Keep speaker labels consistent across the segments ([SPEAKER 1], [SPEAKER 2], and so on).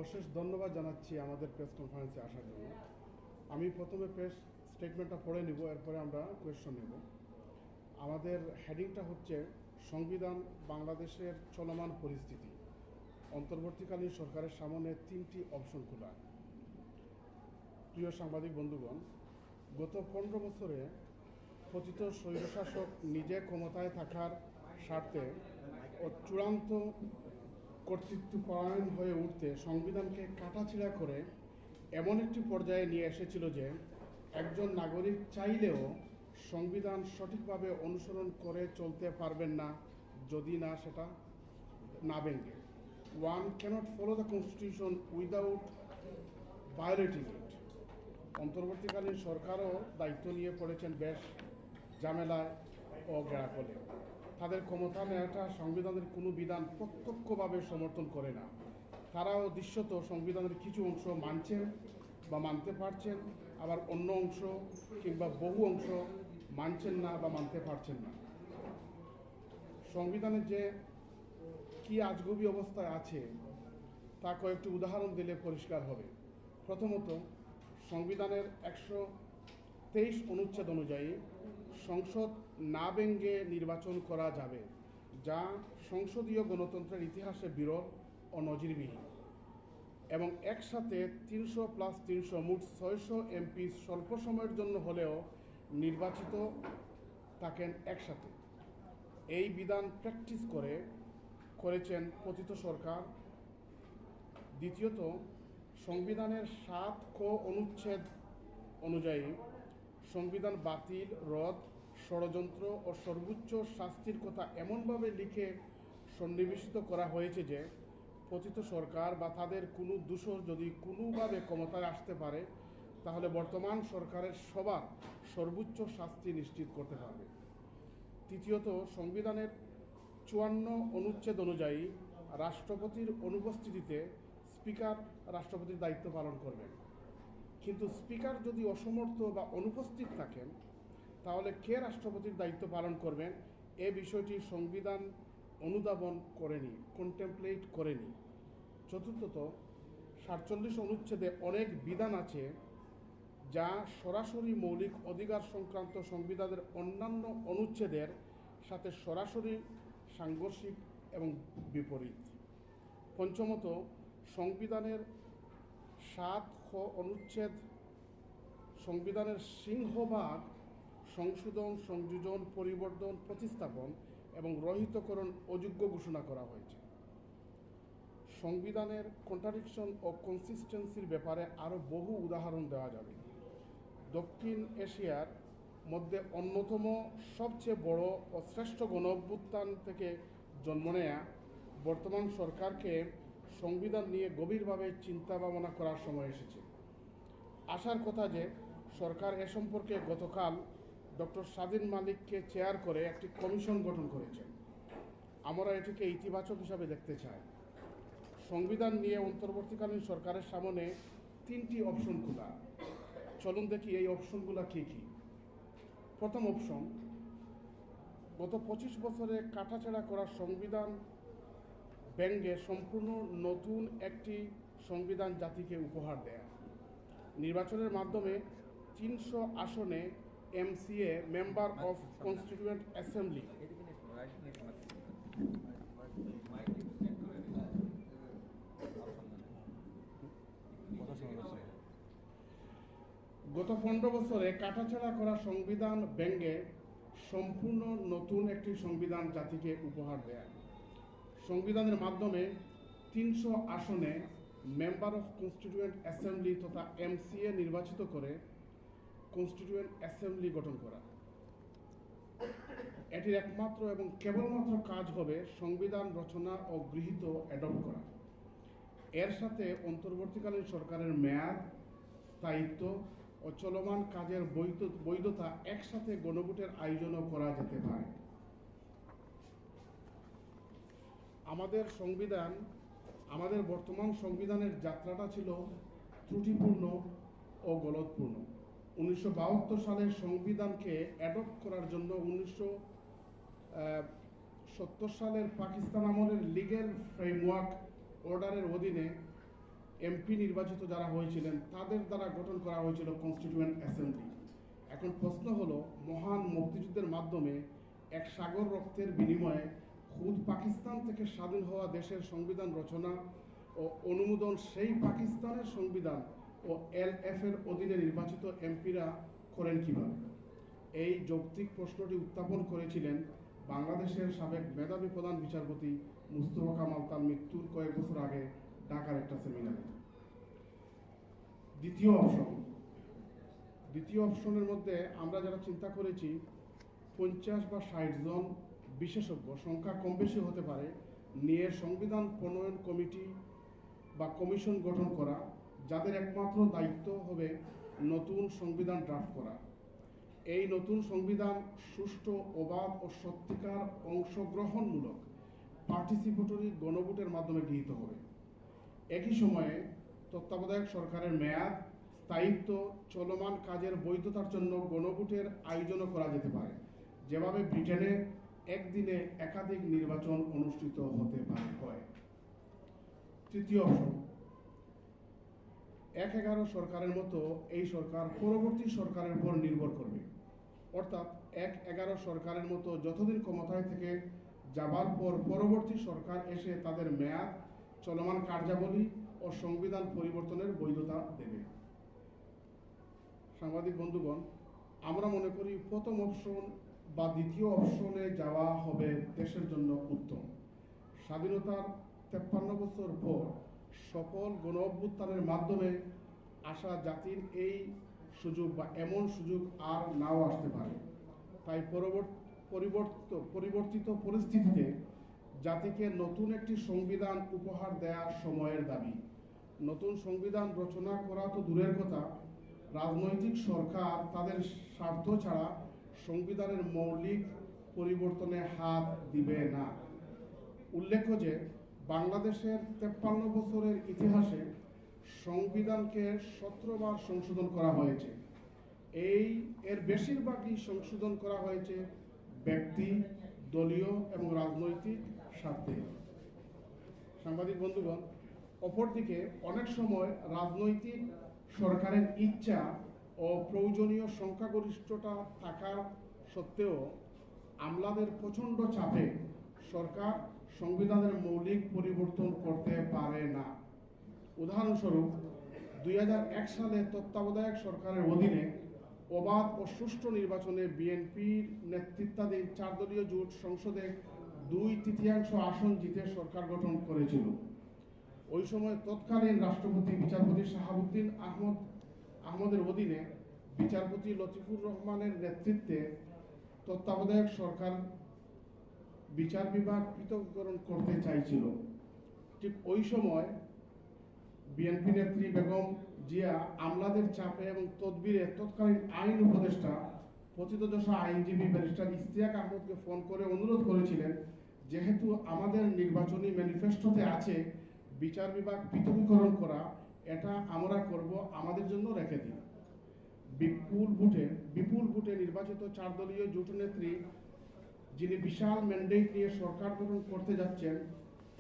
[SPEAKER 1] অশেষ ধন্যবাদ জানাচ্ছি আমাদের প্রেস কনফারেন্সে আসার জন্য। আমি প্রথমে প্রেস স্টেটমেন্টটা পড়ে নিব, এরপরে আমরা কোয়েশ্চন নেব। আমাদের হেডিংটা হচ্ছে সংবিধান বাংলাদেশের চলমান পরিস্থিতি, অন্তর্বর্তীকালীন সরকারের সামনে 3টি অপশন খোলা। প্রিয় সাংবাদিক বন্ধুগণ, গত 15 বছরে পতিত স্বৈরশাসক নিজে ক্ষমতায় থাকার স্বার্থে ও চূড়ান্ত কর্তৃত্বপরায়ণ হয়ে উঠতে সংবিধানকে কাটাছিড়া করে এমন একটি পর্যায়ে নিয়ে এসেছিল যে একজন নাগরিক চাইলেও সংবিধান সঠিকভাবে অনুসরণ করে চলতে পারবেন না যদি না সেটা না ভেঙে। One cannot follow the constitution without violating it. অন্তর্বর্তীকালীন সরকারও দায়িত্ব নিয়ে পড়েছেন বেশ ঝামেলায় ও গেড়াকলে। তাদের ক্ষমতা নেওয়াটা সংবিধানের কোনো বিধান প্রত্যক্ষভাবে সমর্থন করে না। তারাও দৃশ্যত সংবিধানের কিছু অংশ মানছেন বা মানতে পারছেন, আবার অন্য অংশ কিংবা বহু অংশ মানছেন না বা মানতে পারছেন না। সংবিধানের যে কি আজগুবি অবস্থায় আছে তা কয়েকটি উদাহরণ দিলে পরিষ্কার হবে। প্রথমত, সংবিধানের 123 অনুচ্ছেদ অনুযায়ী সংসদ না ভেঙে নির্বাচন করা যাবে, যা সংসদীয় গণতন্ত্রের ইতিহাসে বিরল ও নজিরবিহীন। এবং একসাথে 300+300 মোট 600 এমপি স্বল্প সময়ের জন্য হলেও নির্বাচিত থাকেন একসাথে। এই বিধান প্র্যাকটিস করেছেন পতিত সরকার। দ্বিতীয়ত, সংবিধানের 7 ক অনুচ্ছেদ অনুযায়ী সংবিধান বাতিল, রদ, ষড়যন্ত্র ও সর্বোচ্চ শাস্তির কথা এমনভাবে লিখে সন্নিবেশিত করা হয়েছে যে পতিত সরকার বা তাদের কোনো দূষর যদি কোনোভাবে ক্ষমতায় আসতে পারে তাহলে বর্তমান সরকারের সবার সর্বোচ্চ শাস্তি নিশ্চিত করতে পারবে। তৃতীয়ত, সংবিধানের 54 অনুচ্ছেদ অনুযায়ী রাষ্ট্রপতির অনুপস্থিতিতে স্পিকার রাষ্ট্রপতির দায়িত্ব পালন করবেন। কিন্তু স্পিকার যদি অসমর্থ বা অনুপস্থিত থাকেন তাহলে কে রাষ্ট্রপতির দায়িত্ব পালন করবেন এ বিষয়টি সংবিধান অনুধাবন করেনি, কন্টেমপ্লেট করেনি। চতুর্থত, 47 অনুচ্ছেদে অনেক বিধান আছে যা সরাসরি মৌলিক অধিকার সংক্রান্ত সংবিধানের অন্যান্য অনুচ্ছেদের সাথে সরাসরি সাংঘর্ষিক এবং বিপরীত। পঞ্চমত, সংবিধানের 7 খ অনুচ্ছেদ সংবিধানের সিংহভাগ সংশোধন, সংযোজন, পরিবর্তন, প্রতিস্থাপন এবং রহিতকরণ অযোগ্য ঘোষণা করা হয়েছে। সংবিধানের কন্ট্রাডিকশন ও কনসিস্টেন্সির ব্যাপারে আরও বহু উদাহরণ দেওয়া যাবে। দক্ষিণ এশিয়ার মধ্যে অন্যতম সবচেয়ে বড় ও শ্রেষ্ঠ গণঅভ্যুত্থান থেকে জন্ম নেয়া বর্তমান সরকারকে সংবিধান নিয়ে গভীরভাবে চিন্তা ভাবনা করার সময় এসেছে। আশার কথা যে সরকার এ সম্পর্কে গতকাল ডক্টর স্বাধীন মালিককে চেয়ার করে একটি কমিশন গঠন করেছেন। আমরা এটিকে ইতিবাচক হিসাবে দেখতে চাই। সংবিধান নিয়ে অন্তর্বর্তীকালীন সরকারের সামনে 3টি অপশন খোলা। চলুন দেখি এই অপশনগুলো কী কী। প্রথম অপশন, গত 25 বছরে কাটাছেঁড়া করা সংবিধান ভেঙে সম্পূর্ণ নতুন একটি সংবিধান জাতিকে উপহার দেয়া। নির্বাচনের মাধ্যমে 300 আসনে MCA, member of constituent assembly, গত 15 বছরে কাটাছেঁড়া করা সংবিধান ভেঙে সম্পূর্ণ নতুন একটি সংবিধান জাতিকে উপহার দেয়। সংবিধানের মাধ্যমে 300 আসনে মেম্বার অফ কনস্টিটিউয়েন্ট অ্যাসেম্বলি তথা এমসিএ নির্বাচিত করে কনস্টিটিউয়েন্ট অ্যাসেম্বলি গঠন করা। এটির একমাত্র এবং কেবলমাত্র কাজ হবে সংবিধান রচনা ও গৃহীত অ্যাডপ্ট করা। এর সাথে অন্তর্বর্তীকালীন সরকারের মেয়াদ, স্থায়িত্ব ও চলমান কাজের বৈধতা একসাথে গণভোটের আয়োজনও করা যেতে পারে। আমাদের বর্তমান সংবিধানের যাত্রাটা ছিল ত্রুটিপূর্ণ ও গলতপূর্ণ। 1972 সালের সংবিধানকে অ্যাডপ্ট করার জন্য 1970 সালের পাকিস্তান আমলের লিগ্যাল ফ্রেমওয়ার্ক অর্ডারের অধীনে এমপি নির্বাচিত যারা হয়েছিলেন তাদের দ্বারা গঠন করা হয়েছিল কনস্টিটিউয়েন্ট অ্যাসেম্বলি। এখন প্রশ্ন হলো, মহান মুক্তিযুদ্ধের মাধ্যমে এক সাগর রক্তের বিনিময়ে খুদ পাকিস্তান থেকে স্বাধীন হওয়া দেশের সংবিধান রচনা ও অনুমোদন সেই পাকিস্তানের সংবিধান ও LF এর অধীনে নির্বাচিত এমপিরা করেন কিভাবে? এই যৌক্তিক প্রশ্নটি উত্থাপন করেছিলেন বাংলাদেশের সাবেক মেধাবী প্রধান বিচারপতি মুস্তফা কামাল তার মৃত্যুর কয়েক বছর আগে ঢাকার একটা সেমিনারে। দ্বিতীয় অপশনের মধ্যে আমরা যারা চিন্তা করেছি 50 বা 60 জন বিশেষজ্ঞ, সংখ্যা কম বেশি হতে পারে, নিয়ে সংবিধান প্রণয়ন কমিটি বা কমিশন গঠন করা, যাদের একমাত্র দায়িত্ব হবে নতুন সংবিধান ড্রাফট করা। এই নতুন সংবিধান সুষ্ঠু, অবাধ ও সত্যিকার অংশগ্রহণমূলক পার্টিসিপেটরি গণভোটের মাধ্যমে গৃহীত হবে। একই সময়ে তত্ত্বাবধায়ক সরকারের মেয়াদ, স্থায়িত্ব, চলমান কাজের বৈধতার জন্য গণভোটের আয়োজনও করা যেতে পারে, যেভাবে ব্রিটেনে একদিনে একাধিক নির্বাচন অনুষ্ঠিত হতে হয়। তৃতীয় অপশন, 1-11 সরকারের মতো এই সরকার পরবর্তী সরকারের উপর নির্ভর করবে। অর্থাৎ 1-11 সরকারের মতো যতদিন ক্ষমতায় থেকে যাবার পর পরবর্তী সরকার এসে তাদের মেয়াদ, চলমান কার্যাবলী ও সংবিধান পরিবর্তনের বৈধতা দেবে। সাংবাদিক বন্ধুগণ, আমরা মনে করি প্রথম অপশন বা দ্বিতীয় অপশনে যাওয়া হবে দেশের জন্য উত্তম। স্বাধীনতার 53 বছর পর সফল গণ অভ্যুত্থানের মাধ্যমে আসা জাতির এই সুযোগ বা এমন সুযোগ আর নাও আসতে পারে। তাই পরিবর্তিত পরিস্থিতিতে জাতিকে নতুন একটি সংবিধান উপহার দেওয়ার সময়ের দাবি। নতুন সংবিধান রচনা করা তো দূরের কথা, রাজনৈতিক সরকার তাদের স্বার্থ ছাড়া সংবিধানের মৌলিক পরিবর্তনে হাত দিবে না। উল্লেখ্য যে বাংলাদেশের 53 বছরের ইতিহাসে সংবিধানকে 17 বার সংশোধন করা হয়েছে। এর বেশিরভাগই সংশোধন করা হয়েছে ব্যক্তি, দলীয় এবং রাজনৈতিক স্বার্থে। সাংবাদিক বন্ধুগণ, অপরদিকে অনেক সময় রাজনৈতিক সরকারের ইচ্ছা ও প্রয়োজনীয় সংখ্যাগরিষ্ঠতা থাকার সত্ত্বেও আমলাদের প্রচণ্ড চাপে সরকার সংবিধানের মৌলিক পরিবর্তন করতে পারে না। উদাহরণস্বরূপ 2001 সালে তত্ত্বাবধায়ক সরকারের অধীনে অবাধ ও সুষ্ঠু নির্বাচনে বিএনপির নেতৃত্বাধীন 4 দলীয় জোট সংসদে 2/3 আসন জিতে সরকার গঠন করেছিল। ওই সময় তৎকালীন রাষ্ট্রপতি বিচারপতি শাহাবুদ্দিন আহমদের অধীনে বিচারপতি লতিফুর রহমানের নেতৃত্বে তত্ত্বাবধায়ক সরকার বিচার বিভাগ পৃথকীকরণ করতে চাইছিল। ঠিক ওই সময় বিএনপি নেত্রী বেগম জিয়া আমলাদের চাপে এবং তদবিরে তৎকালীন আইন উপদেষ্টা প্রথিতযশা আইনজীবী ব্যারিস্টার ইশতিয়াক আহমদকে ফোন করে অনুরোধ করেছিলেন, যেহেতু আমাদের নির্বাচনী ম্যানিফেস্টোতে আছে বিচার বিভাগ পৃথকীকরণ করা, এটা আমরা করব, আমাদের জন্য রেখে দিন। বিপুল ভোটে নির্বাচিত 4 দলীয় জোট নেত্রী, যিনি বিশাল ম্যান্ডেট নিয়ে সরকার গঠন করতে যাচ্ছেন,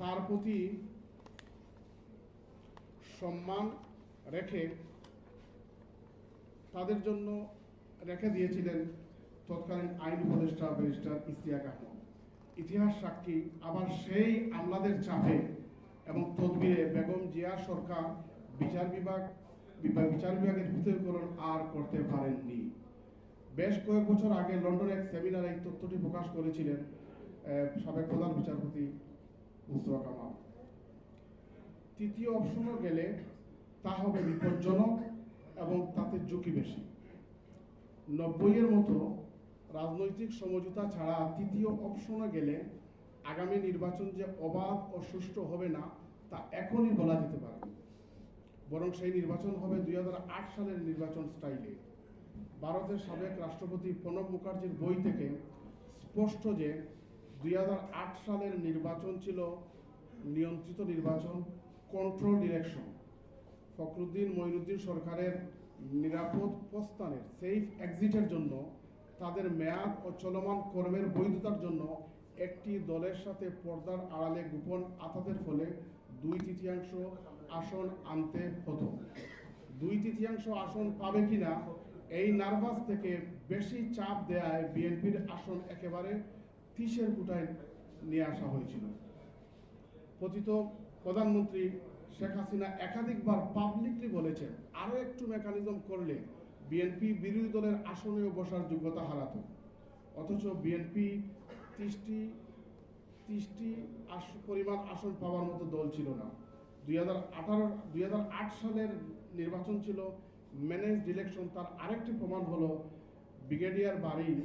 [SPEAKER 1] তার প্রতি সম্মান রেখে তাদের জন্য রেখে দিয়েছিলেন তৎকালীন আইন উপদেষ্টা ব্যারিস্টার ইশতিয়াক আহমদ। ইতিহাস সাক্ষী, আবার সেই আমলাদের চাপে এবং তদবিরে বেগম জিয়া সরকার বিচার বিভাগের পৃথকীকরণ আর করতে পারেননি। বেশ কয়েক বছর আগে লন্ডনে এক সেমিনারে এই তথ্যটি প্রকাশ করেছিলেন সাবেক প্রধান বিচারপতি মুস্তফা কামাল। তৃতীয় অপশনও গেলে তা হবে বিপজ্জনক এবং তাতে ঝুঁকি বেশি। 90-এর মতো রাজনৈতিক সমঝোতা ছাড়া তৃতীয় অপশনে গেলে আগামী নির্বাচন যে অবাধ ও সুষ্ঠু হবে না তা এখনই বলা যেতে পারে, বরং সেই নির্বাচন হবে 2008 সালের নির্বাচন স্টাইলে। ভারতের সাবেক রাষ্ট্রপতি প্রণব মুখার্জির বই থেকে স্পষ্ট যে 2008 সালের নির্বাচন ছিল নিয়ন্ত্রিত নির্বাচন, কন্ট্রোল ডিরেকশন। ফখরুদ্দিন মঈনুদ্দিন সরকারের নিরাপদ প্রস্থানের, সেফ এক্সিটের জন্য, তাদের মেয়াদ ও চলমান কর্মের বৈধতার জন্য একটি দলের সাথে পর্দার আড়ালে গোপন আতাতের ফলে 2/3 আসন আনতে হতো। 2/3 আসন পাবে কিনা এই নার্ভাস থেকে বেশি চাপ দেয়ায় বিএনপির আসন একেবারে 30-এর কোটায় নিয়ে আসা হয়েছিল। পতিত প্রধানমন্ত্রী শেখ হাসিনা একাধিকবার পাবলিকলি বলেছেন আরও একটু মেকানিজম করলে বিএনপি বিরোধী দলের আসনেও বসার যোগ্যতা হারাতো। অথচ বিএনপি 30টি পরিমাণ আসন পাওয়ার মতো দল ছিল না। 2008 সালের নির্বাচন ছিল ম্যানেজড ইলেকশন। তার আরেকটি প্রমাণ হলো ব্রিগেডিয়ার বারীর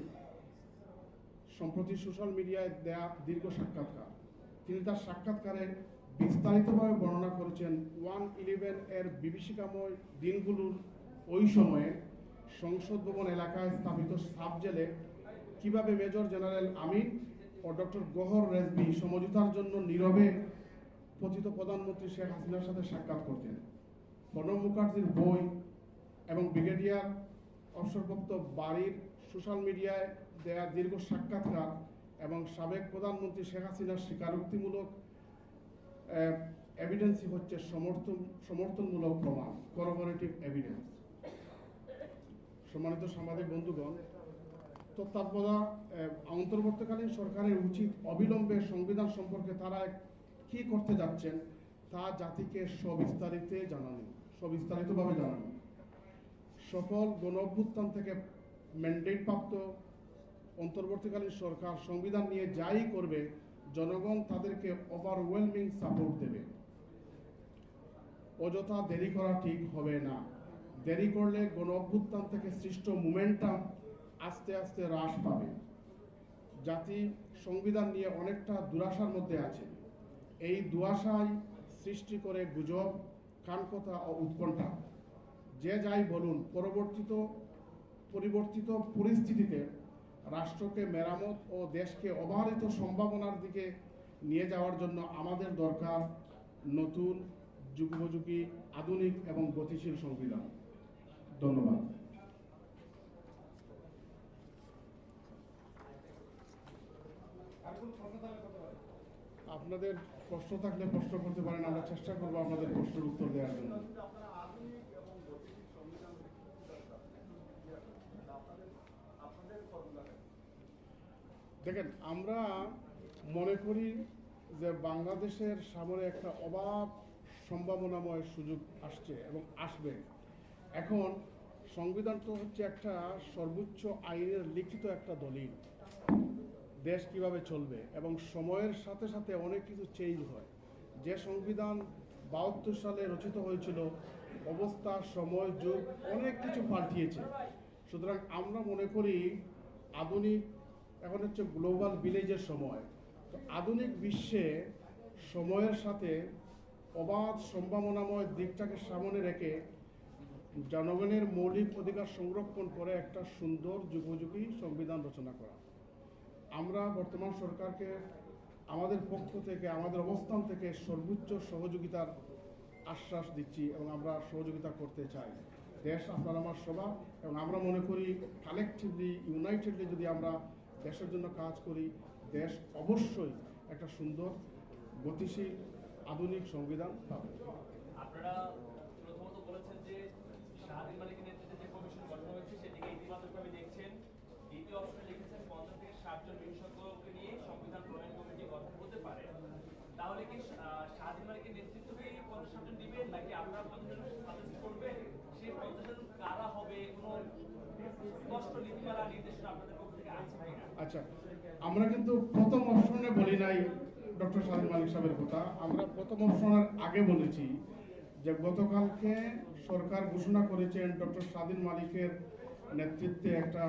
[SPEAKER 1] সম্প্রতি সোশ্যাল মিডিয়ায় দেয়া দীর্ঘ সাক্ষাৎকার। তিনি তার সাক্ষাৎকারে বিস্তারিতভাবে বর্ণনা করেছেন 1/11 এর বিভীষিকাময় দিনগুলোর ওই সময়ে সংসদ ভবন এলাকায় স্থাপিত সাব জেলে কিভাবে মেজর জেনারেল আমিন ও ডক্টর গহর রেজভী সমঝোতার জন্য নীরবে পতিত প্রধানমন্ত্রী শেখ হাসিনার সাথে সাক্ষাৎ করতেন। প্রণব মুখার্জির বই এবং ব্রিগেডিয়ার অবসরপ্রাপ্ত বারীর সোশ্যাল মিডিয়ায় দেয়া দীর্ঘ সাক্ষাৎকার এবং সাবেক প্রধানমন্ত্রী শেখ হাসিনার স্বীকারোক্তিমূলক এভিডেন্সই হচ্ছে সমর্থনমূলক প্রমাণ, করোবোরেটিভ এভিডেন্স। সম্মানিত সাংবাদিক বন্ধুগণ, তত্ত্বাবধায়ক অন্তর্বর্তীকালীন সরকারের উচিত অবিলম্বে সংবিধান সম্পর্কে তারা কি করতে যাচ্ছেন তা জাতিকে সবিস্তারিতভাবে জানানো। সফল গণ অভ্যুত্থান থেকে ম্যান্ডেট প্রাপ্ত অন্তর্বর্তীকালীন সরকার সংবিধান নিয়ে যাই করবে জনগণ তাদেরকে ওভারওয়েলমিং সাপোর্ট দেবে। অযথা দেরি করা ঠিক হবে না। দেরি করলে গণ অভ্যুত্থান থেকে সৃষ্ট মোমেন্টাম আস্তে আস্তে হ্রাস পাবে। জাতি সংবিধান নিয়ে অনেকটা দুরাশার মধ্যে আছে। এই দুরাশায় সৃষ্টি করে গুজব, কানকথা ও উৎকণ্ঠা। যে যাই বলুন, পরিবর্তিত পরিস্থিতিতে রাষ্ট্রকে মেরামত ও দেশকে অবারিত সম্ভাবনার দিকে নিয়ে যাওয়ার জন্য আমাদের দরকার নতুন, যুগোপযোগী, আধুনিক এবং গতিশীল সংবিধান। ধন্যবাদ। আপনাদের প্রশ্ন থাকলে প্রশ্ন করতে পারেন, আমরা চেষ্টা করবো আপনাদের প্রশ্নের উত্তর দেওয়ার জন্য। দেখেন, আমরা মনে করি যে বাংলাদেশের সামনে একটা অবাধ সম্ভাবনাময় সুযোগ আসছে এবং আসবে। এখন সংবিধান তো হচ্ছে একটা সর্বোচ্চ আইনের লিখিত একটা দলিল। দেশ কিভাবে চলবে এবং সময়ের সাথে সাথে অনেক কিছু চেঞ্জ হয়। যে সংবিধান 72 সালে রচিত হয়েছিল, অবস্থা, সময়, যুগ অনেক কিছু পাল্টিয়েছে। সুতরাং আমরা মনে করি আধুনিক, এখন হচ্ছে গ্লোবাল ভিলেজের সময়। তো আধুনিক বিশ্বে সময়ের সাথে অবাধ সম্ভাবনাময় দিকটাকে সামনে রেখে জনগণের মৌলিক অধিকার সংরক্ষণ করে একটা সুন্দর যুগোপযোগী সংবিধান রচনা করা। আমরা বর্তমান সরকারকে আমাদের পক্ষ থেকে, আমাদের অবস্থান থেকে সর্বোচ্চ সহযোগিতার আশ্বাস দিচ্ছি এবং আমরা সহযোগিতা করতে চাই। দেশ আপনার আমার সভা এবং আমরা মনে করি কালেকটিভলি, ইউনাইটেডলি যদি আমরা দেশের জন্য কাজ করি, দেশ অবশ্যই একটা সুন্দর, গতিশীল, আধুনিক সংবিধান পাবে।
[SPEAKER 2] আপনারা প্রথমত বলেছেন যে শাহরিয়ার মালিকের নেতৃত্বে যে কমিশন গঠন হয়েছে সেটিকে ইতিবাচকভাবে দেখছেন। দ্বিতীয় অপশনে লিখেছেন 50 থেকে 60 জন বিশেষজ্ঞকে নিয়ে সংবিধান প্রণয়ন কমিটি গঠন হতে পারে। তাহলে কি শাহরিয়ার মালিকের নেতৃত্বকে 50 জন দিবেন নাকি আপনারা 50 জন সাজেস্ট করবেন? সেই 50 জন কারা হবে, কোনো স্পষ্ট নীতিমালা নির্দেশনা আপনাদের পক্ষ থেকে আছে কিনা?
[SPEAKER 1] আচ্ছা, আমরা কিন্তু প্রথম অপশনে বলি নাই ডক্টর শাহরিয়ার মালিক সাহেবের কথা। আমরা প্রথম অপশনের আগে বলেছি যে গতকালকে সরকার ঘোষণা করেছেন ডক্টর শাহরিয়ার মালিকের নেতৃত্বে একটা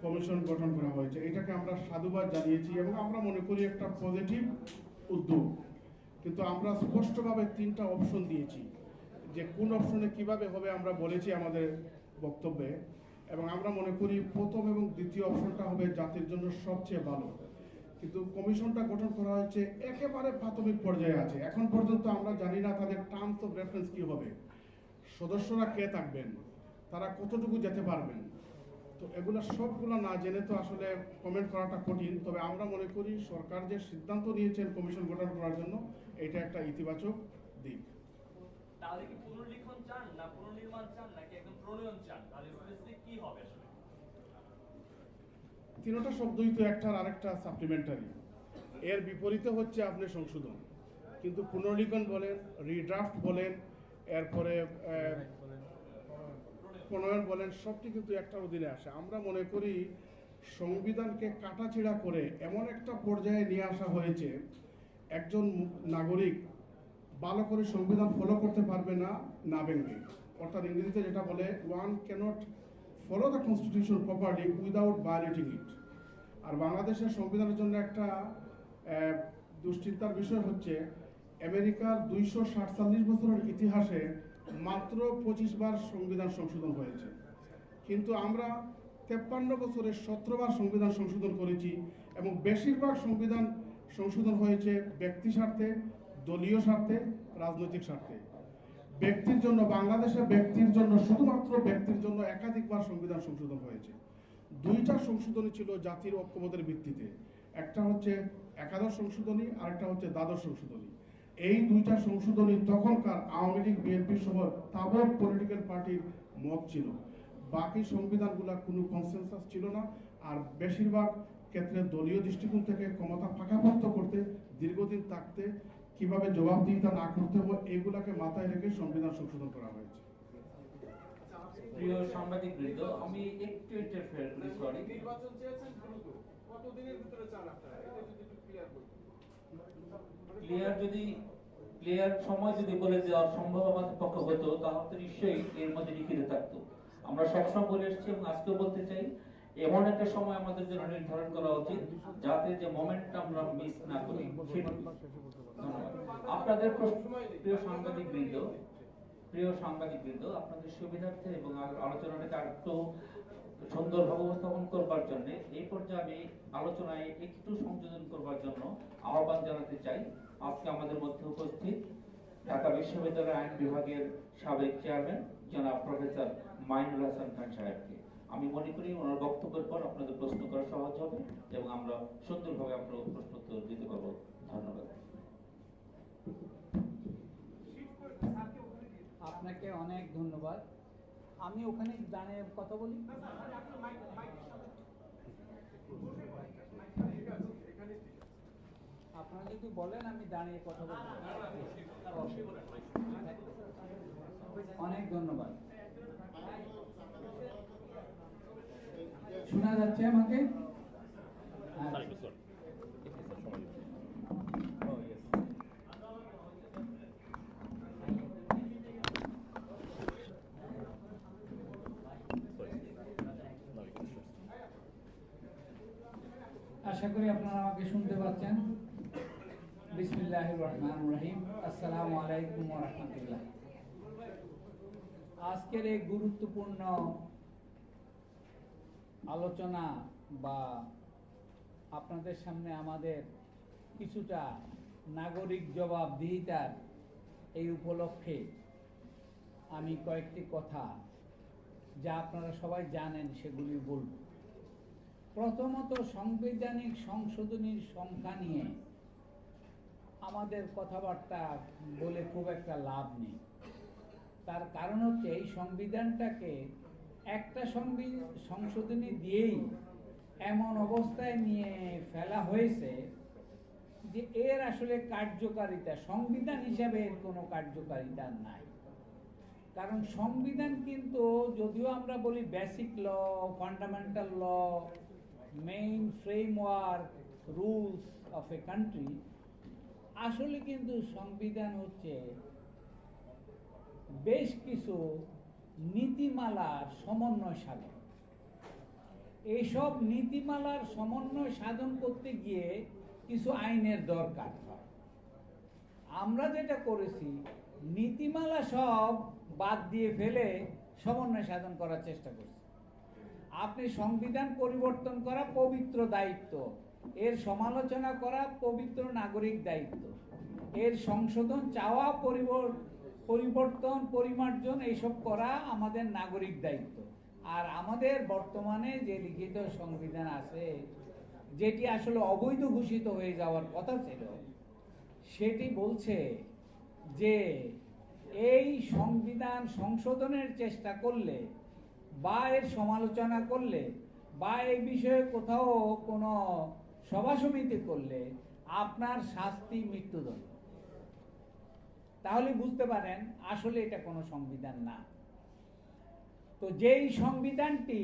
[SPEAKER 1] কমিশন গঠন করা হয়েছে। এটাকে আমরা সাধুবাদ জানিয়েছি এবং আমরা মনে করি একটা পজিটিভ উদ্যোগ। কিন্তু আমরা স্পষ্টভাবে 3টা অপশন দিয়েছি, যে কোন অপশনে কিভাবে হবে আমরা বলেছি আমাদের বক্তব্যে। এবং আমরা মনে করি প্রথম এবং দ্বিতীয় অপশনটা হবে জাতির জন্য সবচেয়ে ভালো। কিন্তু কমিশনটা গঠন করা হয়েছে একেবারে প্রাথমিক পর্যায়ে আছে। এখন পর্যন্ত আমরা জানি না তাদের টার্মস অফ রেফারেন্স কি হবে, সদস্যরা কে থাকবেন, তারা কতটুকু যেতে পারবেন। তো এগুলো সবগুলো না জেনে তো আসলে কমেন্ট করাটা কঠিন। তবে আমরা মনে করি সরকার যে সিদ্ধান্ত নিয়েছেন কমিশন গঠন করার জন্য, এটা একটা ইতিবাচক দিক।
[SPEAKER 2] তাহলে কি পুনর্লিখন চান না পুনর্নির্মাণ চান নাকি একদম প্রণয়ন চান, তাহলে স্পেসিফিক কি হবে আসলে?
[SPEAKER 1] তিনটা শব্দই তো একটার আরেকটা সাপ্লিমেন্টারি। এর বিপরীতে হচ্ছে আপনি সংশোধন, কিন্তু পুনর্লিখন বলেন, রিড্রাফট বলেন, এরপরে প্রণয়ন বলেন, সবটি কিন্তু একটার অধীনে আসে। আমরা মনে করি সংবিধানকে কাটাছিড়া করে এমন একটা পর্যায়ে নিয়ে আসা হয়েছে, একজন নাগরিক ভালো করে সংবিধান ফলো করতে পারবে না, না ভেঙে। অর্থাৎ ইংরেজিতে যেটা বলে, one cannot follow the constitution properly without violating it. আর বাংলাদেশের সংবিধানের জন্য একটা দুশ্চিন্তার বিষয় হচ্ছে, আমেরিকার 247 বছরের ইতিহাসে মাত্র 25 বার সংবিধান সংশোধন হয়েছে, কিন্তু আমরা 53 বছরে 17 বার সংবিধান সংশোধন করেছি, এবং বেশিরভাগ সংবিধান সংশোধন হয়েছে ব্যক্তি স্বার্থে, দলীয় স্বার্থে, রাজনৈতিক স্বার্থে। ব্যক্তির জন্য, বাংলাদেশের ব্যক্তির জন্য, শুধুমাত্র ব্যক্তির জন্য একাধিকবার সংবিধান সংশোধন হয়েছে। দুইটা সংশোধনী ছিল জাতির ঐক্যমতের ভিত্তিতে, একটা হচ্ছে একাদশ সংশোধনী, আরেকটা হচ্ছে দ্বাদশ সংশোধনী। এই দুইটা সংশোধনী তখনকার আওয়ামী লীগ, বিএনপি সহ তাবৎ পলিটিক্যাল পার্টির মত ছিল। বাকি সংবিধানগুলো কোনো কনসেনসাস ছিল না, আর বেশিরভাগ ক্ষেত্রে দলীয় দৃষ্টিকোণ থেকে ক্ষমতা পাকাপোক্ত করতে, দীর্ঘদিন থাকতে, কিভাবে জবাবদিহিতা না করতে হবে, এগুলাকে মাথায় রেখে সংবিধান সংশোধন করা হয়েছে।
[SPEAKER 3] প্রিয় সাংবাদিকবৃন্দ, আমি একটু ইন্টারফেয়ার করি, সরি।
[SPEAKER 4] নির্বাচন চেয়েছেন দ্রুত, কতদিনের ভিতরে চান আপনারা? এটা যদি একটু ক্লিয়ার করতেন।
[SPEAKER 3] ক্লিয়ার সময় যদি বলে দেওয়া সম্ভব আমাদের পক্ষে হতো, তাহলে তো নিশ্চয়ই এর মধ্যে লিখিত থাকতো। আমরা সবসময় বলে এসেছি এবং আজকেও বলতে চাই, এমন একটা সময় আমাদের জন্য নির্ধারণ করা উচিত যাতে যে মোমেন্টটা আমরা মিস না করি। আপনাদের প্রিয় সাংবাদিকবৃন্দ, আপনাদের সুবিধার্থে এবং আলোচনাটাকে আরেকটু সুন্দরভাবে উপস্থাপন করবার জন্য এই পর্যায়ে আমি আলোচনায় একটু সংযোজন করবার জন্য আহ্বান জানাতে চাই আজকে আমাদের মধ্যে উপস্থিত ঢাকা বিশ্ববিদ্যালয়ের আইন বিভাগের সাবেক চেয়ারম্যান জনাব প্রফেসর মাইনুল হাসান খান সাহেবকে। আমি মনে করি ওনার বক্তব্যের পর আপনাদের প্রশ্ন করা সহজ হবে এবং আমরা সুন্দরভাবে আপনার প্রশ্ন উত্তর দিতে পারবো। ধন্যবাদ।
[SPEAKER 5] আপনাকে অনেক ধন্যবাদ। আমি ওখানে দাঁড়িয়ে কথা বলি। আপনারা যদি বলেন আমি দাঁড়িয়ে কথা বলবো। অনেক ধন্যবাদ। শোনা যাচ্ছে আমাকে? আশা করি আপনারা আমাকে শুনতে পাচ্ছেন। বিসমিল্লাহির রহমানির রহিম। আসসালামু আলাইকুম ওয়া রাহমাতুল্লাহ। আজকের এই গুরুত্বপূর্ণ আলোচনা বা আপনাদের সামনে আমাদের কিছুটা নাগরিক জবাবদিহিতার এই উপলক্ষে আমি কয়েকটি কথা যা আপনারা সবাই জানেন সেগুলি বলব। প্রথমত, সাংবিধানিক সংশোধনীর সংখ্যা নিয়ে আমাদের কথাবার্তা বলে খুব একটা লাভ নেই। তার কারণ হচ্ছে এই সংবিধানটাকে একটা সংশোধনী দিয়েই এমন অবস্থায় নিয়ে ফেলা হয়েছে যে এর আসলে কার্যকারিতা, সংবিধান হিসাবে এর কোনো কার্যকারিতা নাই। কারণ সংবিধান কিন্তু, যদিও আমরা বলি basic law, fundamental law, main framework rules of a country, আসলে কিন্তু সংবিধান হচ্ছে বেশ কিছু নীতিমালার সমন্বয় সাধন। এইসব নীতিমালার সমন্বয় সাধন করতে গিয়ে কিছু আইনের দরকার হয়। আমরা যেটা করেছি, নীতিমালা সব বাদ দিয়ে ফেলে সমন্বয় সাধন করার চেষ্টা করছি। আপনি সংবিধান পরিবর্তন করা পবিত্র দায়িত্ব, এর সমালোচনা করা পবিত্র নাগরিক দায়িত্ব, এর সংশোধন চাওয়া, পরিবর্তন, পরিমার্জন এইসব করা আমাদের নাগরিক দায়িত্ব। আর আমাদের বর্তমানে যে লিখিত সংবিধান আছে, যেটি আসলে অবৈধ ঘোষিত হয়ে যাওয়ার কথা ছিল, সেটি বলছে যে এই সংবিধান সংশোধনের চেষ্টা করলে বা এর সমালোচনা করলে বা এই বিষয়ে কোথাও কোনো সভা সমিতি করলে আপনার শাস্তি মৃত্যুদণ্ড। তাহলে বুঝতে পারেন আসলে এটা কোনো সংবিধান না। তো যেই সংবিধানটি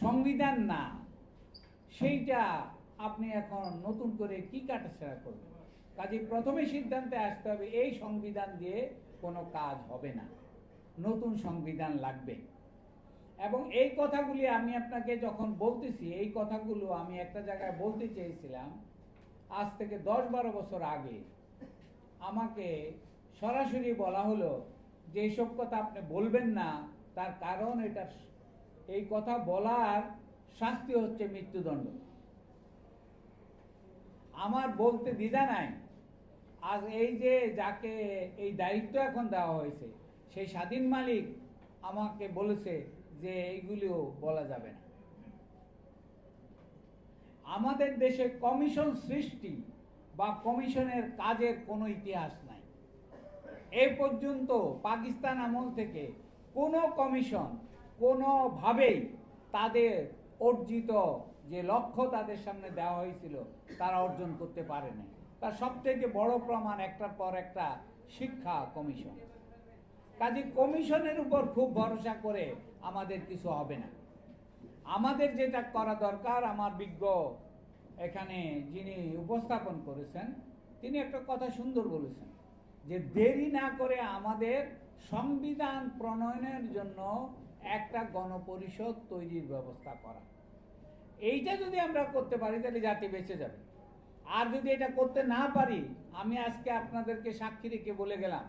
[SPEAKER 5] সংবিধান না, সেইটা আপনি এখন নতুন করে কি কাটাছেড়া করবেন? কাজে প্রথমে সিদ্ধান্তে আসতে হবে এই সংবিধান দিয়ে কোনো কাজ হবে না, নতুন সংবিধান লাগবে। এবং এই কথাগুলি আমি আপনাকে যখন বলতেছি, এই কথাগুলো আমি একটা জায়গায় বলতে চেয়েছিলাম আজ থেকে 10-12 বছর আগে। আমাকে সরাসরি বলা হলো যে এইসব কথা আপনি বলবেন না, তার কারণ এটা এই কথা বলার শাস্তি হচ্ছে মৃত্যুদণ্ড। আমার বলতে দ্বিধা নাই। আজ এই যে যাকে এই দায়িত্ব এখন দেওয়া হয়েছে সেই স্বাধীন মালিক আমাকে বলেছে যে এইগুলিও বলা যাবে না। আমাদের দেশে কমিশন সৃষ্টি বা কমিশনের কাজের কোনো ইতিহাস নাই। এ পর্যন্ত পাকিস্তান আমল থেকে কোনো কমিশন কোনোভাবেই তাদের অর্জিত যে লক্ষ্য তাদের সামনে দেওয়া হয়েছিল তারা অর্জন করতে পারে না। তার সবথেকে বড় প্রমাণ একটার পর একটা শিক্ষা কমিশন। কাজে কমিশনের উপর খুব ভরসা করে আমাদের কিছু হবে না। আমাদের যেটা করা দরকার, আমার বিজ্ঞ এখানে যিনি উপস্থাপন করেছেন তিনি একটা কথা সুন্দর বলেছেন যে দেরি না করে আমাদের সংবিধান প্রণয়নের জন্য একটা গণপরিষদ তৈরির ব্যবস্থা করা। এইটা যদি আমরা করতে পারি তাহলে জাতি বেঁচে যাবে। আর যদি এটা করতে না পারি, আমি আজকে আপনাদেরকে সাক্ষী রেখে বলে গেলাম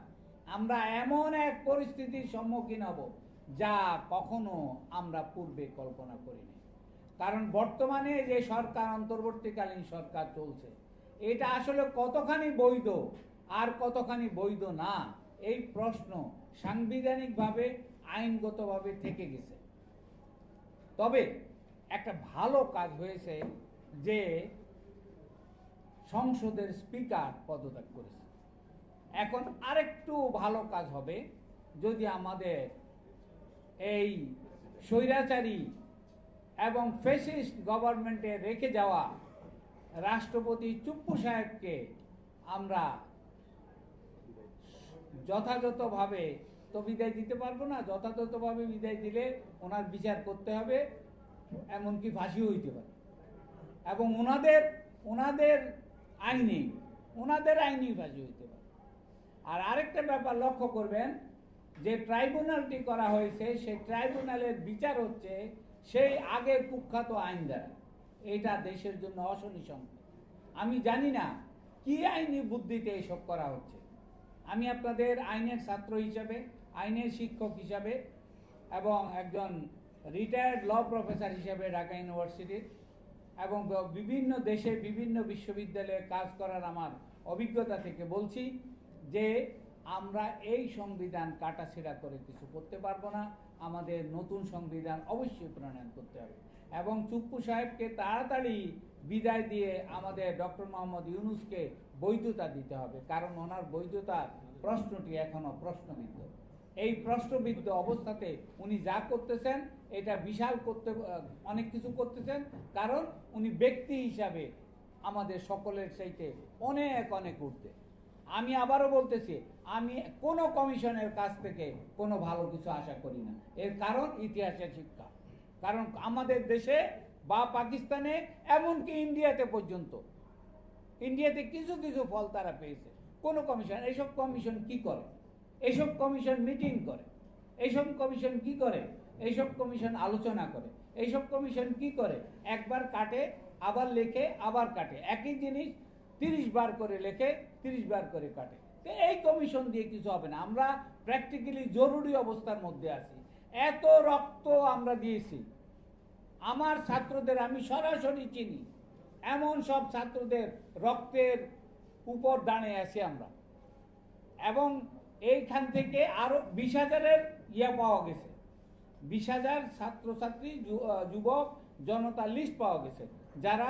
[SPEAKER 5] আমরা এমন এক পরিস্থিতির সম্মুখীন হব যা কখনো আমরা পূর্বে কল্পনা করিনি। কারণ বর্তমানে যে সরকার, অন্তর্বর্তীকালীন সরকার চলছে, এটা আসলে কতখানি বৈধ আর কতখানি বৈধ না, এই প্রশ্ন সাংবিধানিকভাবে আইনগতভাবে থেকে গেছে। তবে একটা ভালো কাজ হয়েছে যে সংসদের স্পিকার পদত্যাগ করেছে। এখন আরেকটু ভালো কাজ হবে যদি আমাদের এই স্বৈরাচারী এবং ফ্যাসিস্ট গভর্নমেন্টে রেখে যাওয়া রাষ্ট্রপতি চুপ্পু সাহেবকে আমরা যথাযথভাবে তো বিদায় দিতে পারবো না। যথাযথভাবে বিদায় দিলে ওনার বিচার করতে হবে, এমনকি ফাঁসি হইতে পারে। এবং ওনাদের আইনেই ফাঁসি হইতে পারে। আর আরেকটা ব্যাপার লক্ষ্য করবেন, যে ট্রাইব্যুনালটি করা হয়েছে সেই ট্রাইব্যুনালের বিচার হচ্ছে সেই আগের কুখ্যাত আইন দ্বারা। এটা দেশের জন্য অশনি সংকেত। আমি জানি না কি আইনি বুদ্ধিতে এসব করা হচ্ছে। আমি আপনাদের আইনের ছাত্র হিসাবে, আইনের শিক্ষক হিসাবে এবং একজন রিটায়ার্ড ল প্রফেসর হিসাবে ঢাকা ইউনিভার্সিটির এবং বিভিন্ন দেশে বিভিন্ন বিশ্ববিদ্যালয়ে কাজ করার আমার অভিজ্ঞতা থেকে বলছি যে আমরা এই সংবিধান কাটাছেঁড়া করে কিছু করতে পারবো না। আমাদের নতুন সংবিধান অবশ্যই প্রণয়ন করতে হবে এবং চুপ্পু সাহেবকে তাড়াতাড়ি বিদায় দিয়ে আমাদের ডক্টর মোহাম্মদ ইউনূসকে বৈধতা দিতে হবে। কারণ ওনার বৈধতার প্রশ্নটি এখনো প্রশ্নবিদ্ধ। এই প্রশ্নবিদ্ধ অবস্থাতে উনি যা করতেছেন এটা বিশাল অনেক কিছু করতেছেন, কারণ উনি ব্যক্তি হিসাবে আমাদের সকলের চাইতে অনেক অনেক ঊর্ধ্বে। আমি আবারও বলতেছি, আমি কোনো কমিশনের কাছ থেকে কোনো ভালো কিছু আশা করি না। এর কারণ ইতিহাসের শিক্ষা। কারণ আমাদের দেশে বা পাকিস্তানে, এমনকি ইন্ডিয়াতে পর্যন্ত, ইন্ডিয়াতে কিছু কিছু ফল তারা পেয়েছে। কোনো কমিশন, এইসব কমিশন কি করে? এইসব কমিশন মিটিং করে। এইসব কমিশন কি করে? এইসব কমিশন আলোচনা করে। এইসব কমিশন কি করে? একবার কাটে, আবার লেখে, আবার কাটে। একই জিনিস 30 বার করে লেখে, 30 বার করে কাটে। তো এই কমিশন দিয়ে কিছু হবে না। আমরা প্র্যাকটিক্যালি জরুরি অবস্থার মধ্যে আছি। এত রক্ত আমরা দিয়েছি। আমার ছাত্রদের আমি সরাসরি চিনি, এমন সব ছাত্রদের রক্তের উপর দাঁড়িয়ে আছি আমরা। এবং এইখান থেকে আরো 20,000-এর পাওয়া গেছে। 20,000 ছাত্রছাত্রী, যুবক জনতা লিস্ট পাওয়া গেছে, যারা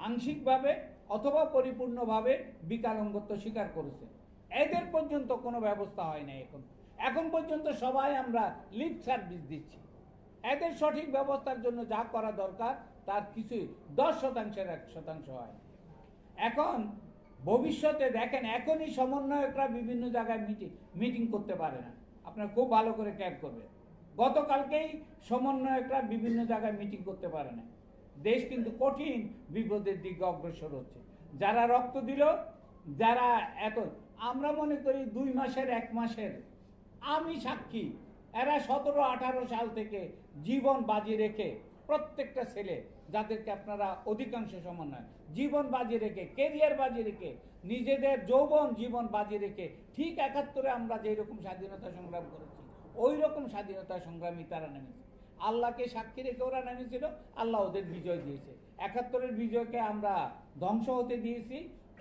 [SPEAKER 5] আংশিকভাবে অথবা পরিপূর্ণভাবে বিকলাঙ্গত্ব স্বীকার করেছে। এদের পর্যন্ত কোনো ব্যবস্থা হয় না এখন পর্যন্ত সবাই আমরা লিপ সার্ভিস দিচ্ছি। এদের সঠিক ব্যবস্থার জন্য যা করা দরকার তার কিছুই 10%-এর 1% হয় না। এখন ভবিষ্যতে দেখেন, এখনই সমন্বয়করা বিভিন্ন জায়গায় মিটিং করতে পারে না। আপনারা খুব ভালো করে খেয়াল করবেন, গতকালকেই সমন্বয়করা বিভিন্ন জায়গায় মিটিং করতে পারে না। দেশ কিন্তু কঠিন বিপদের দিকে অগ্রসর হচ্ছে। যারা রক্ত দিল, যারা এত, আমরা মনে করি 2 মাসের 1 মাসের, আমি সাক্ষী, এরা 17-18 সাল থেকে জীবন বাজি রেখে, প্রত্যেকটা ছেলে যাদেরকে আপনারা অধিকাংশ সমন্বয়, জীবন বাজি রেখে, কেরিয়ার বাজি রেখে, নিজেদের যৌবন জীবন বাজি রেখে, ঠিক 71-এ আমরা যেই রকম স্বাধীনতা সংগ্রাম করেছি ওই রকম স্বাধীনতা সংগ্রামী তারা নেমেছে। আল্লাহকে সাক্ষী রেখে ওরা নেমেছিল, আল্লাহ ওদের বিজয় দিয়েছে। 71-এর বিজয়কে আমরা ধ্বংস হতে দিয়েছি,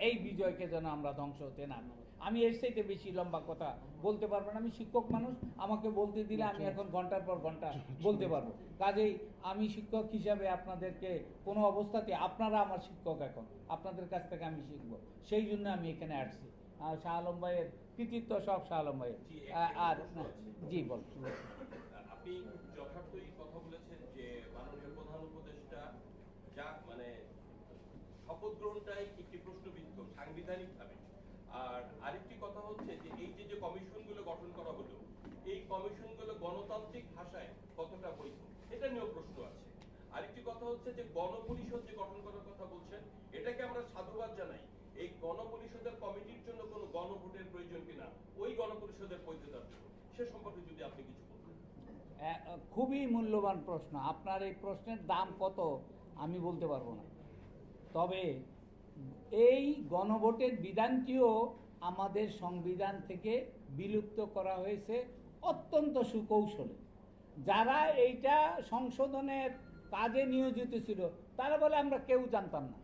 [SPEAKER 5] এই বিজয়কে যেন আমরা ধ্বংস হতে না দিই। আমি এর চাইতে বেশি লম্বা কথা বলতে পারবো না। আমি শিক্ষক মানুষ, আমাকে বলতে দিলে আমি এখন ঘন্টার পর ঘন্টা বলতে পারবো। কাজেই আমি শিক্ষক হিসাবে আপনাদেরকে কোনো অবস্থাতে, আপনারা আমার শিক্ষক, এখন আপনাদের কাছ থেকে আমি শিখবো, সেই জন্য আমি এখানে আসছি। শাহ আলম ভাইয়ের কৃতিত্ব সব শাহ আলম ভাইয়ের। আর জি বল।
[SPEAKER 6] আপনি যথার্থই কথা বলেছেন যে মাননীয় প্রধান উপদেষ্টা যা মানে শপথ গ্রহণটাই একটি প্রশ্নবিদ্ধ সাংবিধানিকভাবে। আর আরেকটি কথা হচ্ছে যে এই যে কমিশনগুলো গঠন করা হলো, এই কমিশনগুলো গণতান্ত্রিক ভাষায় কতটা বৈধ, এটা নিয়েও প্রশ্ন আছে। আরেকটি কথা হচ্ছে যে গণপরিষদ যে গঠন করার কথা বলছেন, এটাকে আমরা সাধুবাদ জানাই। এই গণপরিষদের কমিটির জন্য কোনো গণভোটের প্রয়োজন কিনা, ওই গণপরিষদের বৈধতার জন্য, সে সম্পর্কে যদি আপনি কিছু বলতেন।
[SPEAKER 5] খুবই মূল্যবান প্রশ্ন। আপনার এই প্রশ্নের দাম কত আমি বলতে পারবো না, তবে এই গণভোটের বিধানটিও আমাদের সংবিধান থেকে বিলুপ্ত করা হয়েছে অত্যন্ত সুকৌশলে। যারা এইটা সংশোধনের কাজে নিয়োজিত ছিল তারা বলে আমরা কেউ জানতাম না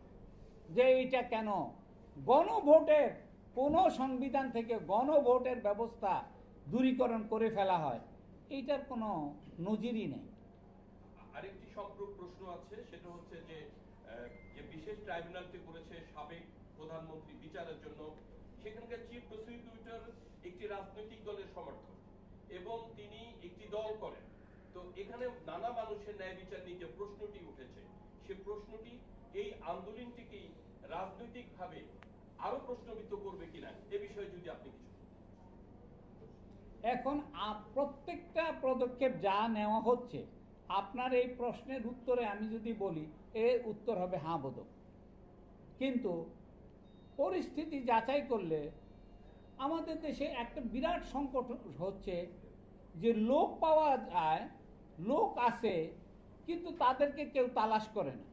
[SPEAKER 5] যে এইটা কেন গণভোটের কোনো সংবিধান থেকে গণভোটের ব্যবস্থা দূরীকরণ করে ফেলা হয়, এইটার কোনো নজিরই নেই।
[SPEAKER 6] আরেকটি সম্পর্ক প্রশ্ন আছে, সেটা হচ্ছে যে বিশেষ ট্রাইব্যুনালটি করেছে সাবেক প্রধানমন্ত্রী বিচারের জন্য, সেখানকার চিফ প্রসিকিউটর একটি রাজনৈতিক দলের সমর্থক এবং তিনি একটি দল করেন। তো এখানে নানা মানুষের ন্যায় বিচার নিয়ে যে প্রশ্নটি উঠেছে, সে প্রশ্নটি এই আন্দোলনটিকেই রাজনৈতিকভাবে আরো প্রশ্নবিদ্ধ করবে কিনা, এ বিষয়ে যদি আপনি কিছু।
[SPEAKER 5] এখন প্রত্যেকটা পদক্ষেপ যা নেওয়া হচ্ছে, আপনার এই প্রশ্নের উত্তরে আমি যদি বলি, এর উত্তর হবে হ্যাঁ বোধক। কিন্তু পরিস্থিতি যাচাই করলে আমাদের দেশে একটা বিরাট সংকট হচ্ছে যে লোক পাওয়া যায়, লোক আছে, কিন্তু তাদেরকে কেউ তালাশ করে না।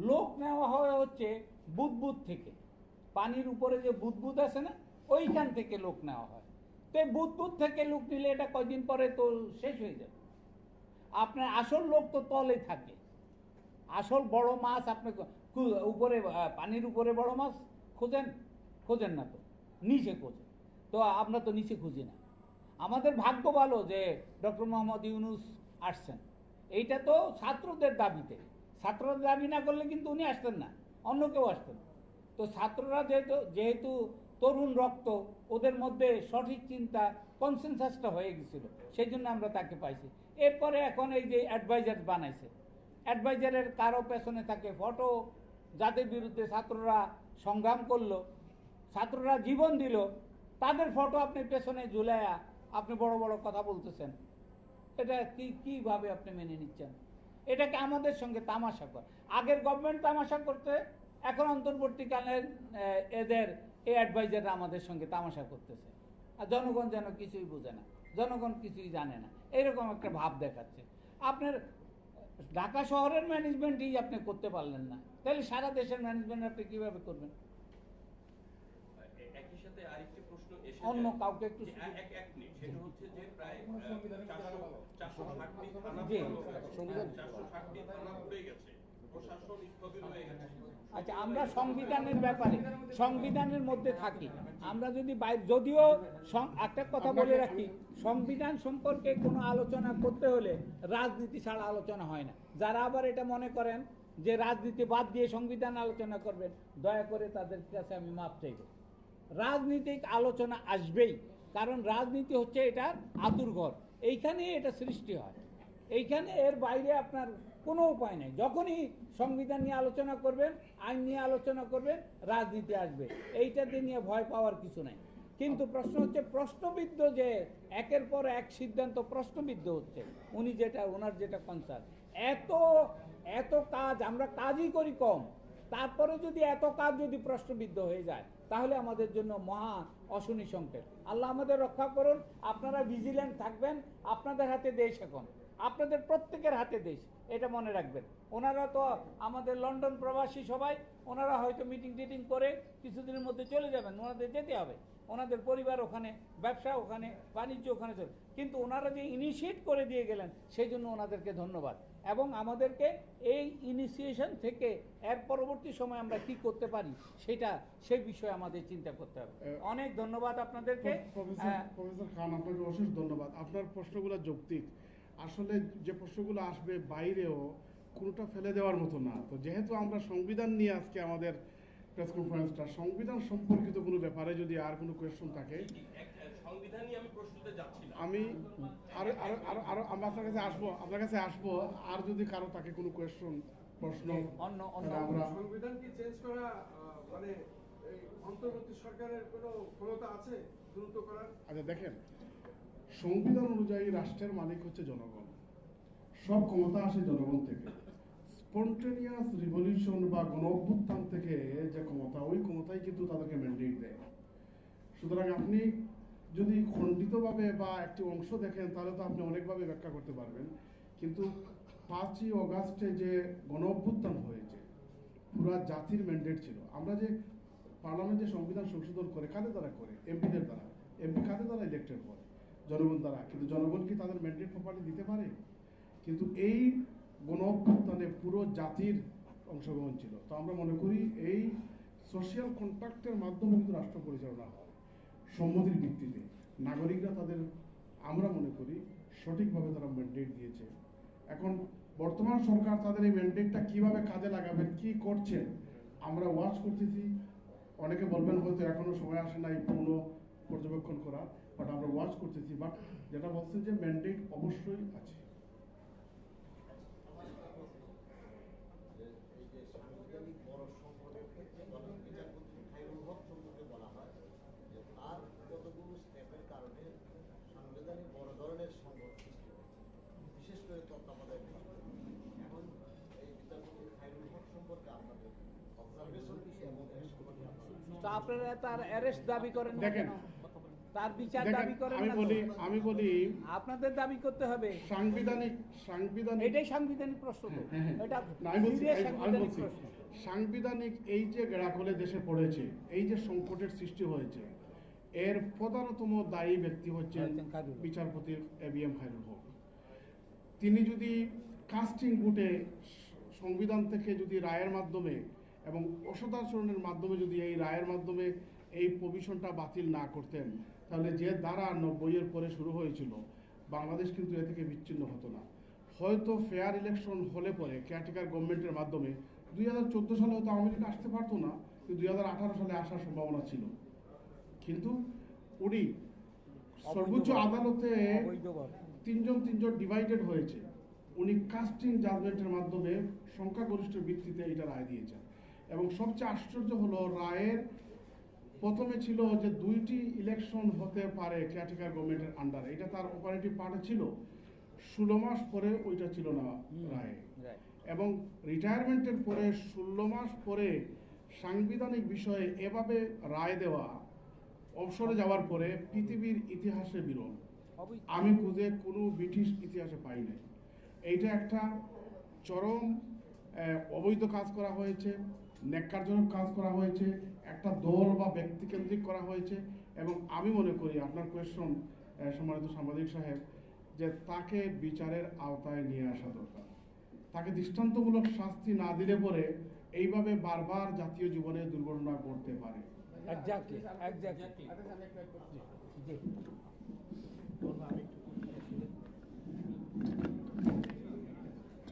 [SPEAKER 5] লোক নেওয়া হয় হচ্ছে বুদবুদ থেকে, পানির উপরে যে বুদবুদ আছে না, ওইখান থেকে লোক নেওয়া হয়। তো এই বুদবুদ থেকে লোক নিলে এটা কয়দিন পরে তো শেষ হয়ে যাবে। আপনার আসল লোক তো তলে থাকে। আসল বড় মাছ আপনি উপরে, পানির উপরে বড় মাছ খোঁজেন না, তো নিচে খোঁজেন। তো আমরা তো নিচে খুঁজি না। আমাদের ভাগ্য ভালো যে ডক্টর মোহাম্মদ ইউনূস আসছেন। এইটা তো ছাত্রদের দাবিতে, ছাত্ররা দাবি না করলে কিন্তু উনি আসতেন না, অন্য কেউ আসতেন। তো ছাত্ররা যেহেতু তরুণ রক্ত, ওদের মধ্যে সঠিক চিন্তা, কনসেনসাসটা হয়ে গেছিল, সেই জন্য আমরা তাকে পাইছি। এরপরে এখন এই যে অ্যাডভাইজার বানাইছে, অ্যাডভাইজারের কারো পেছনে থাকে ফটো, যাদের বিরুদ্ধে ছাত্ররা সংগ্রাম করলো, ছাত্ররা জীবন দিল, তাদের ফটো আপনি পেছনে ঝুলাইয়া আপনি বড় বড় কথা বলতেছেন। এটা কিভাবে আপনি মেনে নিচ্ছেন? এটাকে আমাদের সঙ্গে তামাশা কর। আগের গভর্নমেন্ট তামাশা করতে, এখন অন্তর্বর্তীকালের এদের এই অ্যাডভাইজাররা আমাদের সঙ্গে তামাশা করতেছে। আর জনগণ যেন কিছুই বোঝে না, জনগণ কিছুই জানে না, এরকম একটা ভাব দেখাচ্ছে। আপনার ঢাকা শহরের ম্যানেজমেন্টই আপনি করতে পারলেন না, তাহলে সারা দেশের ম্যানেজমেন্ট আপনি কিভাবে করবেন?
[SPEAKER 6] একই সাথে আরেকটি প্রশ্ন এসে
[SPEAKER 5] অন্য কাউকে একটু
[SPEAKER 6] এক মিনিট, সেটা হচ্ছে যে প্রায় 460টি থানা
[SPEAKER 5] জি।
[SPEAKER 6] 460টি থানা পড়ে গেছে, প্রশাসন স্থবির হয়ে গেছে।
[SPEAKER 5] আচ্ছা, আমরা সংবিধানের ব্যাপারে, সংবিধানের মধ্যে থাকি। আমরা যদি যদিও একটা কথা বলে রাখি, সংবিধান সম্পর্কে কোনো আলোচনা করতে হলে রাজনীতি ছাড়া আলোচনা হয় না। যারা আবার এটা মনে করেন যে রাজনীতি বাদ দিয়ে সংবিধান আলোচনা করবেন, দয়া করে তাদের কাছে আমি মাপ চাইব। রাজনীতিক আলোচনা আসবেই, কারণ রাজনীতি হচ্ছে এটার আতুরঘর, এইখানে এটা সৃষ্টি হয়, এইখানে এর বাইরে আপনার কোনো উপায় নেই। যখনই সংবিধান নিয়ে আলোচনা করবেন, আইন নিয়ে আলোচনা করবেন, রাজনীতি আসবে, এইটাতে নিয়ে ভয় পাওয়ার কিছু নাই। কিন্তু প্রশ্ন হচ্ছে প্রশ্নবিদ্ধ, যে একের পর এক সিদ্ধান্ত প্রশ্নবিদ্ধ হচ্ছে, উনি যেটা, ওনার যেটা কনসার্ন, এত এত কাজ, আমরা কাজই করি কম, তারপরে যদি এত কাজ যদি প্রশ্নবিদ্ধ হয়ে যায়, তাহলে আমাদের জন্য মহা অশনি সংকেত। আল্লাহ আমাদের রক্ষা করুন। আপনারা ভিজিল্যান্ট থাকবেন, আপনাদের হাতে দেশ এখন, আপনাদের প্রত্যেকের হাতে দেশ, এটা মনে রাখবেন। ওনারা তো আমাদের লন্ডন প্রবাসী সবাই, ওনারা হয়তো মিটিং টিটিং করে কিছুদিনের মধ্যে চলে যাবেন, ওনাদের যেতে হবে, ওনাদের পরিবার ওখানে, ব্যবসা ওখানে, বাণিজ্য ওখানে চলে, কিন্তু ওনারা যে ইনিশিয়েট করে দিয়ে গেলেন সেই জন্য ওনাদেরকে ধন্যবাদ। এবং আমাদেরকে এই ইনিশিয়েশন থেকে এর পরবর্তী সময় আমরা কি করতে পারি সেই বিষয়ে আমাদের চিন্তা করতে হবে। অনেক ধন্যবাদ আপনাদেরকে।
[SPEAKER 1] প্রফেসর খান, আপনাকে অশেষ ধন্যবাদ। আপনার প্রশ্নগুলো যৌক্তিক, আসলে যে প্রশ্নগুলো আসবে বাইরেও কোনোটা ফেলে দেওয়ার মতো না। তো যেহেতু আমরা সংবিধান নিয়ে আজকে আমাদের প্রেস কনফারেন্সটা, সংবিধান সম্পর্কিত কোনো ব্যাপারে যদি আর কোনো কোয়েশ্চন থাকে,
[SPEAKER 6] সংবিধানই আমি প্রশ্নতে যাচ্ছিলাম।
[SPEAKER 1] আমি আরো আরো আরো আরো আমরা আপনার কাছে আসবো, আর যদি কারো থাকে কোনো কোয়েশ্চন, প্রশ্ন,
[SPEAKER 5] অন্য
[SPEAKER 1] আমরা
[SPEAKER 4] সংবিধান কি চেঞ্জ করা মানে এই অন্তর্বর্তী সরকারের কোনো ক্ষমতা আছে দ্রুত করার?
[SPEAKER 1] আচ্ছা দেখেন, সংবিধান অনুযায়ী রাষ্ট্রের মালিক হচ্ছে জনগণ, সব ক্ষমতা আসে জনগণ থেকে। স্পন্টেনিয়াস রিভলিউশন বা গণ অভ্যুত্থান থেকে যে ক্ষমতা, ওই ক্ষমতাই কিন্তু তাদেরকে ম্যান্ডেট দেয়। সুতরাং আপনি যদি খণ্ডিতভাবে বা একটি অংশ দেখেন, তাহলে তো আপনি অনেকভাবে ব্যাখ্যা করতে পারবেন। কিন্তু 5ই অগাস্টে যে গণ অভ্যুত্থান হয়েছে, পুরা জাতির ম্যান্ডেট ছিল। আমরা যে পার্লামেন্টে সংবিধান সংশোধন করে, কাদের দ্বারা করে? এমপিদের দ্বারা। এমপি কাদের দ্বারা ইলেক্টেড করে? জনগণ দ্বারা। কিন্তু জনগণ কি তাদের ম্যান্ডেট প্রপারলি দিতে পারে? কিন্তু এই গণ অভ্যুত্থানে পুরো জাতির অংশগ্রহণ ছিল। তো আমরা মনে করি এই সোশিয়াল কন্ট্রাক্টের মাধ্যমে কিন্তু রাষ্ট্র পরিচালনা হয়, সম্মতির ভিত্তিতে। নাগরিকরা তাদের, আমরা মনে করি সঠিকভাবে তারা ম্যান্ডেট দিয়েছে। এখন বর্তমান সরকার তাদের এই ম্যান্ডেটটা কিভাবে কাজে লাগাবেন, কি করছেন, আমরা ওয়াচ করতেছি। অনেকে বলবেন হয়তো এখনো সময় আসে নাই পুরো পর্যবেক্ষণ করা, বাট আমরা ওয়াচ করতেছি। বাট যেটা বলছেন যে ম্যান্ডেট অবশ্যই আছে।
[SPEAKER 5] তো আপনারা তার অ্যারেস্ট দাবি করেন না
[SPEAKER 1] দেখেন,
[SPEAKER 5] কেন? তার বিচার দাবি করেন না তো?
[SPEAKER 1] আমি বলি
[SPEAKER 5] আপনাদের দাবি করতে হবে।
[SPEAKER 1] সাংবিধানিক
[SPEAKER 5] এটাই সাংবিধানিক প্রশ্ন তো। এটা
[SPEAKER 1] না, আমি বলছি
[SPEAKER 5] serious সাংবিধানিক প্রশ্ন।
[SPEAKER 1] সাংবিধানিক এই যে গেড়াকলে দেশে পড়েছে, এই যে সংকটের সৃষ্টি হয়েছে, এর প্রধানতম দায়ী ব্যক্তি হচ্ছেন বিচারপতি ABM খায়রুল হক। তিনি যদি কাস্টিং ভোটে সংবিধান থেকে যদি রায়ের মাধ্যমে এবং অসদাচরণের মাধ্যমে যদি এই রায়ের মাধ্যমে এই প্রভিশনটা বাতিল না করতেন, তাহলে যে ধারা 90-এর পরে শুরু হয়েছিল, বাংলাদেশ কিন্তু এ থেকে বিচ্ছিন্ন হতো না। হয়তো ফেয়ার ইলেকশন হলে পরে কেয়ারটেকার গভর্নমেন্টের মাধ্যমে 2014 সালে হয়তো আওয়ামী লীগ আসতে পারতো না, কিন্তু 2018 সালে আসার সম্ভাবনা ছিল। কিন্তু উনি সর্বোচ্চ আদালতে তিনজন ডিভাইডেড হয়েছে, উনি কাস্টিং জাজমেন্টের মাধ্যমে সংখ্যাগরিষ্ঠ ভিত্তিতে এটা রায় দিয়েছেন। এবং সবচেয়ে আশ্চর্য হলো, রায়ের প্রথমে ছিল যে 2টি ইলেকশন হতে পারে কেয়ারটেকার গভর্নমেন্টের আন্ডারে, এটা তার অপারেটিভ পার্টে ছিল। 16 মাস পরে ওইটা ছিল না রায়ে। এবং রিটায়ারমেন্টের পরে 16 মাস পরে সাংবিধানিক বিষয়ে এভাবে রায় দেওয়া, অবসরে যাওয়ার পরে পৃথিবীর ইতিহাসে বিরল। আমি খুঁজে কোনো ব্রিটিশ ইতিহাসে পাই নাই। এইটা একটা চরম অবৈধ কাজ করা হয়েছে, ন্যাক্কারজনক কাজ করা হয়েছে, একটা দল বা ব্যক্তিকেন্দ্রিক করা হয়েছে। এবং আমি মনে করি আপনার কোয়েশ্চন, সম্মানিত সাংবাদিক সাহেব, যে তাকে বিচারের আওতায় নিয়ে আসা দরকার। তাকে দৃষ্টান্তমূলক শাস্তি না দিলে পরে এইভাবে বারবার জাতীয় জীবনে দুর্ঘটনা ঘটতে পারে।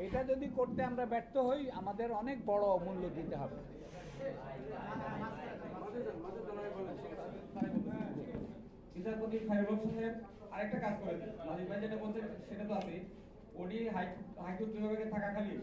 [SPEAKER 5] এটা যদি করতে আমরা ব্যর্থ হই, আমাদের অনেক বড় মূল্য দিতে হবে।
[SPEAKER 7] বিচারপতি ফাইরুল সাহেব আরেকটা কাজ করেছেন, নাজিব ভাই যেটা বলছেন সেটা তো আছে। উনি হাইকোর্ট বিভাগে থাকাকালীন